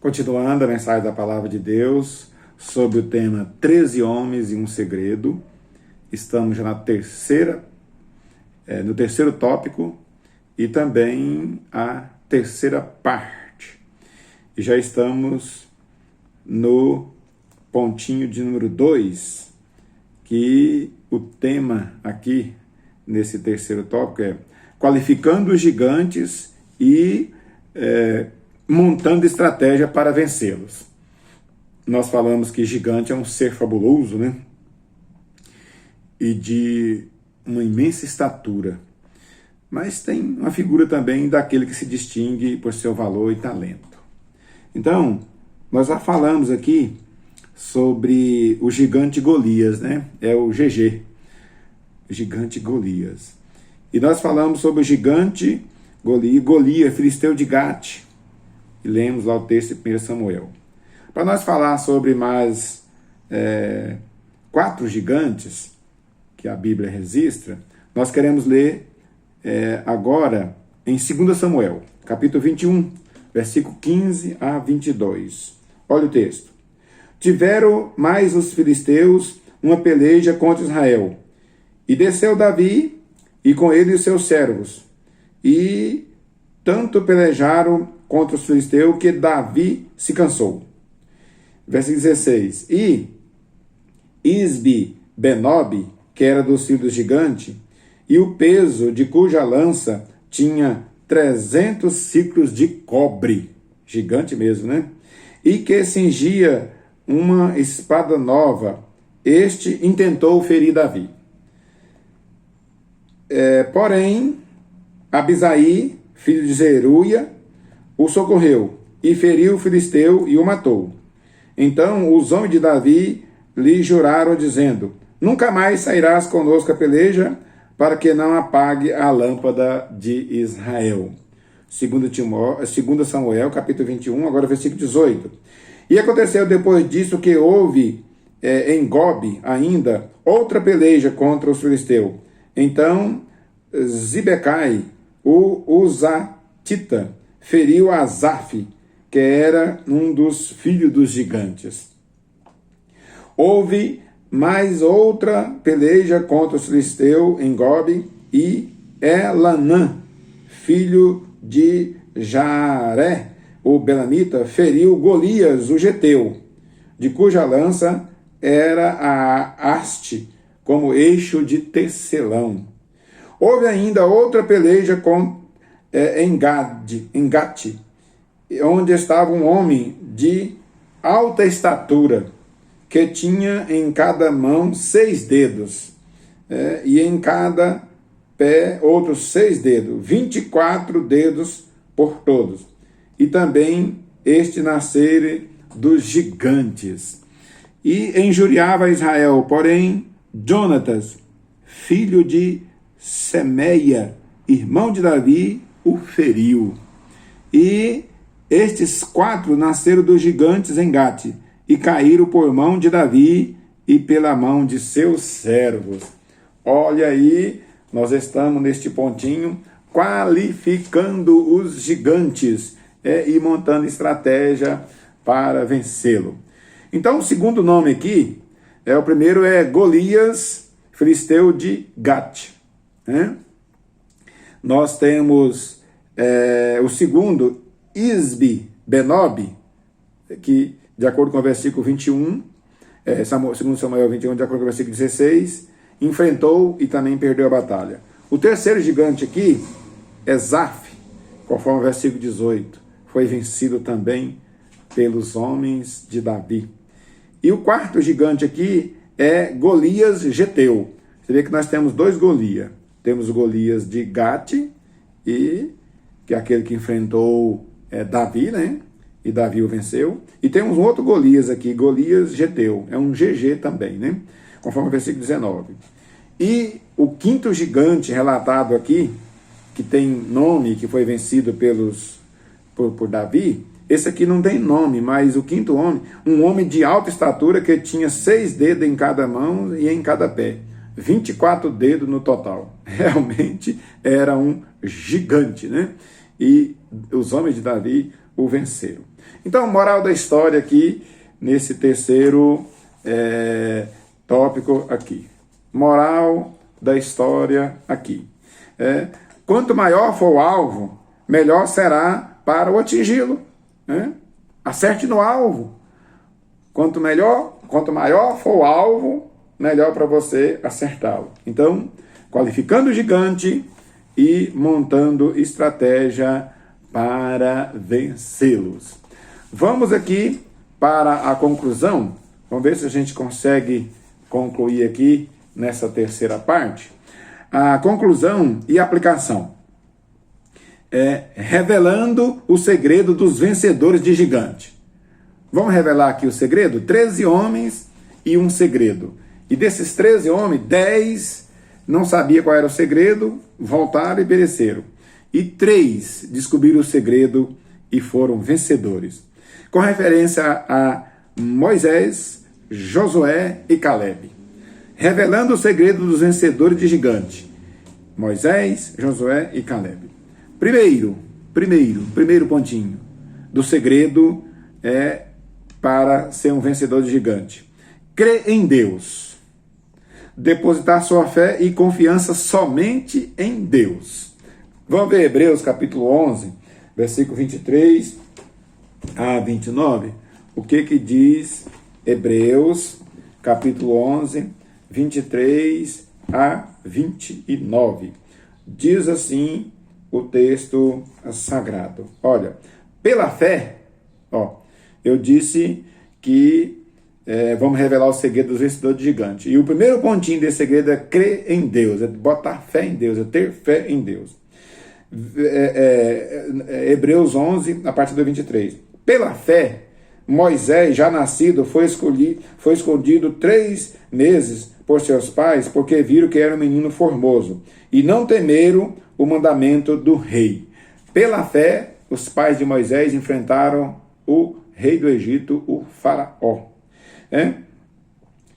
Continuando a mensagem da Palavra de Deus sobre o tema 13 homens e um segredo. Estamos já no terceiro tópico e também a terceira parte. E já estamos no pontinho de número 2, que o tema aqui nesse terceiro tópico é qualificando os gigantes e montando estratégia para vencê-los. Nós falamos que gigante é um ser fabuloso, né? E de uma imensa estatura. Mas tem uma figura também daquele que se distingue por seu valor e talento. Então, nós já falamos aqui sobre o gigante Golias, né? É o GG, o gigante Golias. E nós falamos sobre o gigante Golias, filisteu de Gate. E lemos lá o texto de 1 Samuel. Para nós falar sobre mais 4 gigantes que a Bíblia registra, nós queremos ler agora em 2 Samuel, capítulo 21, versículo 15 a 22. Olha o texto. Tiveram mais os filisteus uma peleja contra Israel. E desceu Davi e com ele os seus servos. E tanto pelejaram contra os filisteus que Davi se cansou. Versículo 16. E Isbi-Benob, que era dos filhos do gigante, e o peso de cuja lança tinha 300 ciclos de cobre, gigante mesmo, né? E que cingia uma espada nova, este intentou ferir Davi. Porém, Abisai, filho de Zeruia, o socorreu, e feriu o filisteu e o matou. Então os homens de Davi lhe juraram, dizendo: nunca mais sairás conosco a peleja, para que não apague a lâmpada de Israel. 2 Samuel, capítulo 21, agora versículo 18. E aconteceu depois disso que houve em Gobe ainda outra peleja contra os filisteus. Então Zibecai, o Uzatita, feriu Asaf, que era um dos filhos dos gigantes. Houve mais outra peleja contra os filisteus em Gobe, e Elanã, filho de Jaré, o belamita, feriu Golias, o geteu, de cuja lança era a haste, como eixo de tecelão. Houve ainda outra peleja em Gate, onde estava um homem de alta estatura, que tinha em cada mão 6 dedos, e em cada pé outros 6 dedos, 24 dedos por todos. E também este nascer dos gigantes. E injuriava Israel, porém Jonatas, filho de Semeia, irmão de Davi, o feriu. E estes 4 nasceram dos gigantes em Gate, e caíram por mão de Davi e pela mão de seus servos. Olha aí, nós estamos neste pontinho, qualificando os gigantes e montando estratégia para vencê-lo. Então, o segundo nome aqui, o primeiro é Golias, filisteu de Gate. Nós temos o segundo, Isbi-Benob, que, de acordo com o versículo 21, 2 Samuel 21, de acordo com o versículo 16, enfrentou e também perdeu a batalha. O terceiro gigante aqui é Zaf, conforme o versículo 18, foi vencido também pelos homens de Davi. E o quarto gigante aqui é Golias geteu. Você vê que nós temos 2 Golias. Temos o Golias de Gate, que é aquele que enfrentou Davi, né? E Davi o venceu. E temos um outro Golias aqui, Golias geteu. É um GG também, né? Conforme o versículo 19. E o quinto gigante relatado aqui, que tem nome, que foi vencido por Davi, esse aqui não tem nome, mas o quinto homem, um homem de alta estatura que tinha 6 dedos em cada mão e em cada pé. 24 dedos no total. Realmente era um gigante, né? e os homens de Davi o venceram. Então, moral da história aqui, nesse terceiro tópico aqui. Moral da história aqui. Quanto maior for o alvo, melhor será para o atingi-lo. Acerte no alvo. Quanto maior for o alvo, melhor para você acertá-lo. Então, qualificando o gigante e montando estratégia para vencê-los. Vamos aqui para a conclusão. Vamos ver se a gente consegue concluir aqui nessa terceira parte. A conclusão e aplicação. Revelando o segredo dos vencedores de gigante. Vamos revelar aqui o segredo? 13 homens e um segredo. E desses 13 homens, 10 não sabiam qual era o segredo, voltaram e pereceram. E 3 descobriram o segredo e foram vencedores. Com referência a Moisés, Josué e Calebe. Revelando o segredo dos vencedores de gigante. Moisés, Josué e Calebe. Primeiro pontinho do segredo para ser um vencedor de gigante. Crer em Deus. Depositar sua fé e confiança somente em Deus. Vamos ver Hebreus capítulo 11, versículo 23 a 29. O que diz Hebreus capítulo 11, 23 a 29. Diz assim o texto sagrado. Olha, pela fé, eu disse que vamos revelar o segredo dos vencedores de gigante. E o primeiro pontinho desse segredo é crer em Deus, é botar fé em Deus, é ter fé em Deus. Hebreus 11, a partir do 23. Pela fé, Moisés, já nascido, foi escondido 3 meses por seus pais, porque viram que era um menino formoso, e não temeram o mandamento do rei. Pela fé, os pais de Moisés enfrentaram o rei do Egito, o faraó.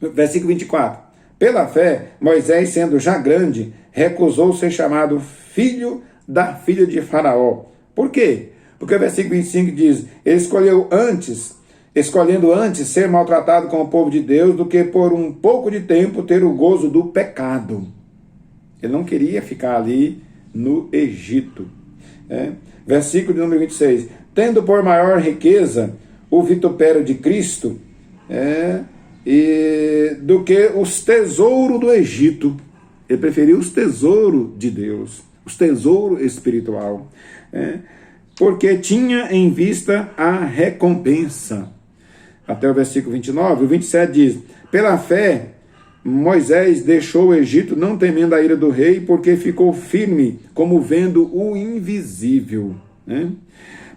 Versículo 24. Pela fé, Moisés, sendo já grande, recusou ser chamado filho da filha de faraó. Por quê? Porque o versículo 25 diz, ele escolhendo antes ser maltratado com o povo de Deus do que por um pouco de tempo ter o gozo do pecado. Ele não queria ficar ali no Egito. Versículo de número 26. Tendo por maior riqueza o vitupério de Cristo do que os tesouros do Egito. Ele preferiu os tesouros de Deus, os tesouros espiritual. Porque tinha em vista a recompensa. Até o versículo 29, o 27 diz, pela fé, Moisés deixou o Egito, não temendo a ira do rei, porque ficou firme, como vendo o invisível.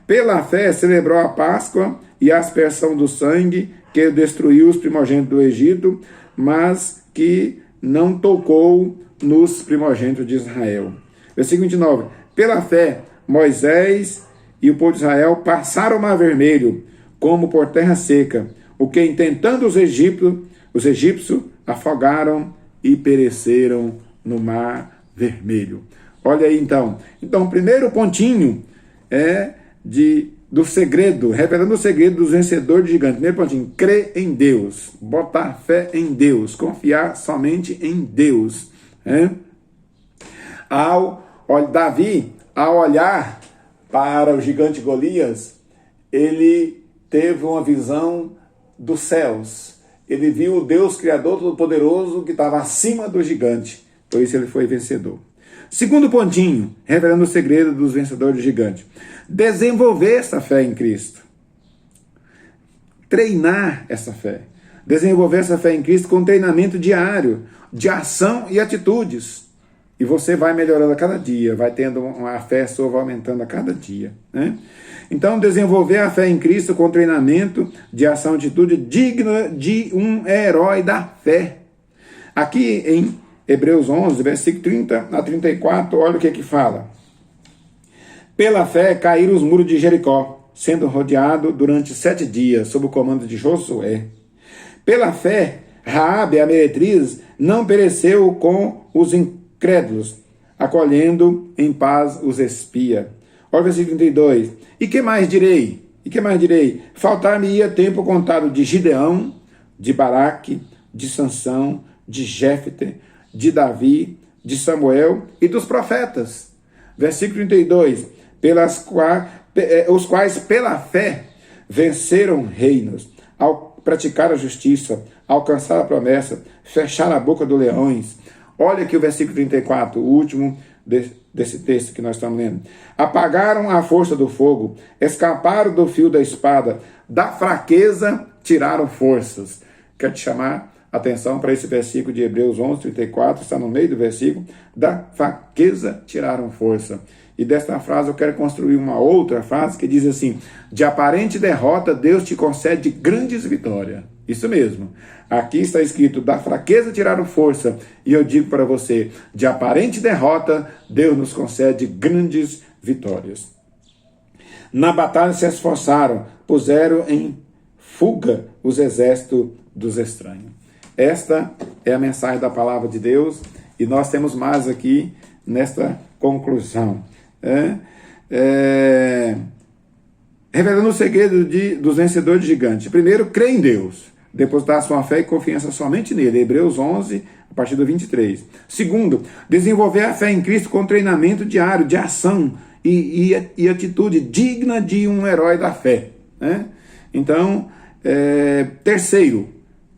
Pela fé, celebrou a Páscoa e a aspersão do sangue, que destruiu os primogênitos do Egito, mas que não tocou nos primogênitos de Israel. Versículo 29, pela fé, Moisés e o povo de Israel passaram o mar vermelho, como por terra seca, o que, intentando os egípcios afogaram e pereceram no mar vermelho. Olha aí então. Então, o primeiro pontinho do segredo, revelando o segredo dos vencedores de gigantes. Primeiro pontinho, crer em Deus, botar fé em Deus, confiar somente em Deus. Davi, ao olhar para o gigante Golias, ele teve uma visão dos céus. Ele viu o Deus Criador Todo-Poderoso que estava acima do gigante. Por isso ele foi vencedor. Segundo pontinho, revelando o segredo dos vencedores de gigante. Desenvolver essa fé em Cristo. Treinar essa fé. Desenvolver essa fé em Cristo com treinamento diário, de ação e atitudes. E você vai melhorando a cada dia, vai tendo uma fé sua, vai aumentando a cada dia. Então, desenvolver a fé em Cristo com treinamento de ação e atitude digna de um herói da fé. Aqui em Hebreus 11, versículo 30 a 34, olha o que fala. Pela fé caíram os muros de Jericó, sendo rodeado durante 7 dias, sob o comando de Josué. Pela fé, Raabe, a meretriz, não pereceu com os incrédulos, acolhendo em paz os espias. Olha o versículo 32. E que mais direi? E que mais direi? Faltar-me-ia tempo contado de Gideão, de Baraque, de Sansão, de Jéfte, de Davi, de Samuel e dos profetas. Versículo 32. Os quais pela fé venceram reinos, ao praticar a justiça, alcançar a promessa, fechar a boca dos leões. Olha aqui o versículo 34, o último desse texto que nós estamos lendo. Apagaram a força do fogo, escaparam do fio da espada, da fraqueza tiraram forças. Quero te chamar a atenção para esse versículo de Hebreus 11, 34, está no meio do versículo, da fraqueza tiraram força. E desta frase eu quero construir uma outra frase que diz assim: de aparente derrota, Deus te concede grandes vitórias. Isso mesmo. Aqui está escrito, da fraqueza tiraram força. E eu digo para você, de aparente derrota, Deus nos concede grandes vitórias. Na batalha se esforçaram, puseram em fuga os exércitos dos estranhos. Esta é a mensagem da palavra de Deus. E nós temos mais aqui nesta conclusão. Revelando o segredo dos vencedores de gigantes. Primeiro, crê em Deus. Depositar sua fé e confiança somente nele. Hebreus 11, a partir do 23. Segundo, desenvolver a fé em Cristo com treinamento diário de ação e atitude digna de um herói da fé. Então, terceiro,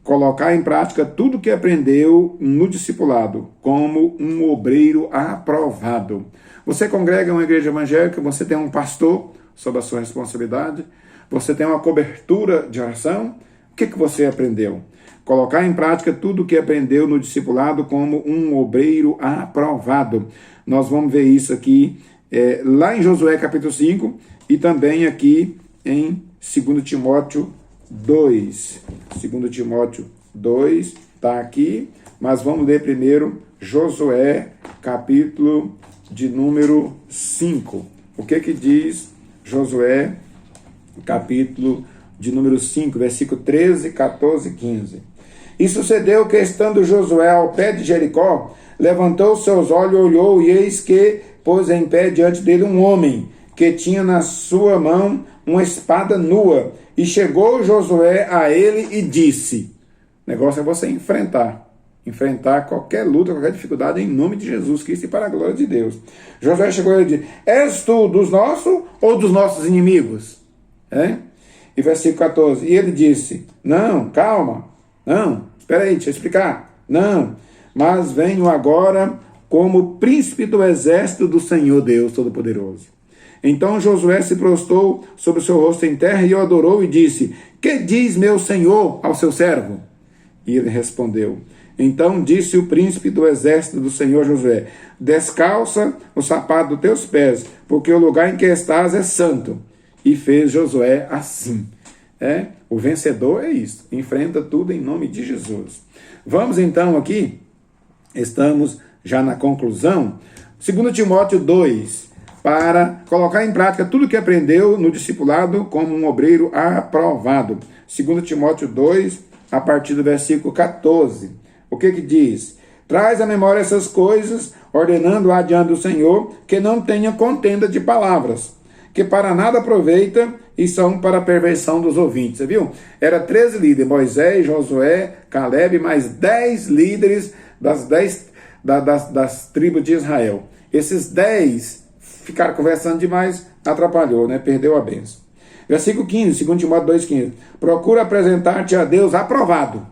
colocar em prática tudo que aprendeu no discipulado, como um obreiro aprovado. Você congrega uma igreja evangélica, você tem um pastor sob a sua responsabilidade, você tem uma cobertura de oração. O que você aprendeu? Colocar em prática tudo o que aprendeu no discipulado como um obreiro aprovado. Nós vamos ver isso aqui lá em Josué capítulo 5 e também aqui em 2 Timóteo 2. 2 Timóteo 2 está aqui, mas vamos ler primeiro Josué capítulo de número 5. O que diz Josué capítulo de número 5, versículo 13, 14 e 15. E sucedeu que, estando Josué ao pé de Jericó, levantou seus olhos, olhou, e eis que pôs em pé diante dele um homem, que tinha na sua mão uma espada nua. E chegou Josué a ele e disse, o negócio é você enfrentar qualquer luta, qualquer dificuldade em nome de Jesus Cristo e para a glória de Deus. Josué chegou a ele e disse, és tu dos nossos ou dos nossos inimigos? E versículo 14, e ele disse, não, calma, não, espera aí, deixa eu explicar, não, mas venho agora como príncipe do exército do Senhor Deus Todo-Poderoso. Então Josué se prostrou sobre o seu rosto em terra e o adorou e disse, que diz meu senhor ao seu servo? E ele respondeu, então disse o príncipe do exército do Senhor Josué, descalça o sapato dos teus pés, porque o lugar em que estás é santo. E fez Josué assim. O vencedor é isso. Enfrenta tudo em nome de Jesus. Vamos então aqui. Estamos já na conclusão. 2 Timóteo 2. Para colocar em prática tudo que aprendeu no discipulado como um obreiro aprovado. 2 Timóteo 2, a partir do versículo 14. O que diz? Traz à memória essas coisas, ordenando adiante do Senhor, que não tenha contenda de palavras, que para nada aproveita e são para a perversão dos ouvintes. Você viu? Era 13 líderes, Moisés, Josué, Caleb, mais 10 líderes das tribos de Israel. Esses 10 ficaram conversando demais, atrapalhou, perdeu a bênção. Versículo 15, 2 Timóteo 2,15. Procura apresentar-te a Deus aprovado,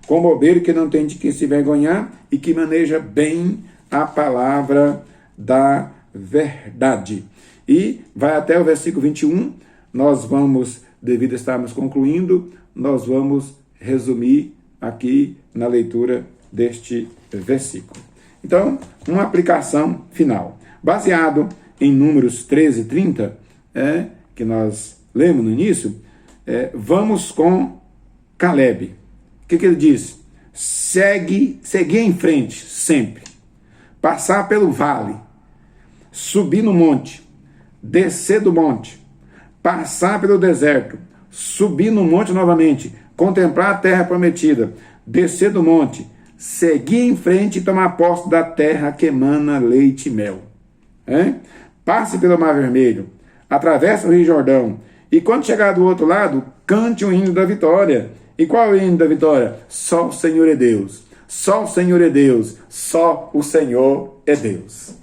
como obreiro que não tem de que se vergonhar e que maneja bem a palavra da verdade. E vai até o versículo 21, nós vamos, devido a estarmos concluindo, nós vamos resumir aqui na leitura deste versículo. Então, uma aplicação final. Baseado em Números 13 e 30, que nós lemos no início, vamos com Caleb. O que ele diz? Seguir em frente, sempre. Passar pelo vale, subir no monte, descer do monte, passar pelo deserto, subir no monte novamente, contemplar a terra prometida, descer do monte, seguir em frente e tomar posse da terra que emana leite e mel. passe pelo Mar Vermelho, atravesse o Rio Jordão, e quando chegar do outro lado, cante o hino da vitória. E qual é o hino da vitória? Só o Senhor é Deus. Só o Senhor é Deus. Só o Senhor é Deus.